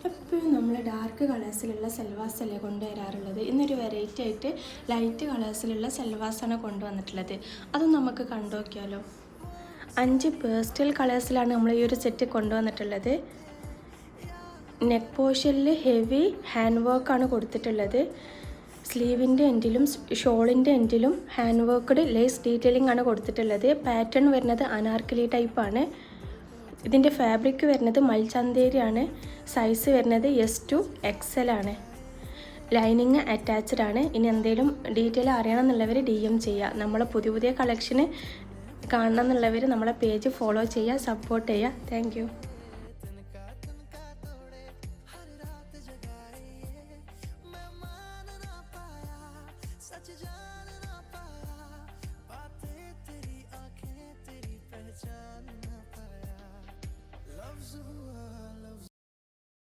എപ്പോഴും നമ്മൾ ഡാർക്ക് കളേഴ്സിലുള്ള സെൽവാസല്ലേ കൊണ്ടുവരാറുള്ളത്. ഇന്നൊരു വെറൈറ്റി ആയിട്ട് ലൈറ്റ് കളേഴ്സിലുള്ള സെൽവാസാണ് കൊണ്ടുവന്നിട്ടുള്ളത്. അതും നമുക്ക് കണ്ടു നോക്കിയാലോ. 5 പേസ്റ്റൽ കളേഴ്സിലാണ് നമ്മൾ ഈ ഒരു സെറ്റ് കൊണ്ടുവന്നിട്ടുള്ളത്. നെക്ക് പോർഷനിൽ ഹെവി ഹാൻഡ് വർക്കാണ് കൊടുത്തിട്ടുള്ളത്. സ്ലീവിൻ്റെ എൻഡിലും ഷോളിൻ്റെ എൻഡിലും ഹാൻഡ് വർക്ക്ഡ് ലേസ് ഡീറ്റെയിലിംഗ് ആണ് കൊടുത്തിട്ടുള്ളത്. പാറ്റേൺ വരുന്നത് അനാർക്കലി ടൈപ്പാണ്. ഇതിൻ്റെ ഫാബ്രിക് വരുന്നത് മൽചന്തേരിയാണ്. സൈസ് വരുന്നത് S to XL ആണ്. ലൈനിങ് അറ്റാച്ച്ഡ് ആണ്. ഇനി എന്തെങ്കിലും ഡീറ്റെയിൽ അറിയണമെന്നുള്ളവർ DM ചെയ്യുക. നമ്മളെ പുതിയ കളക്ഷന് കാണണം എന്നുള്ളവർ നമ്മളെ പേജ് ഫോളോ ചെയ്യുക, സപ്പോർട്ട് ചെയ്യുക. താങ്ക്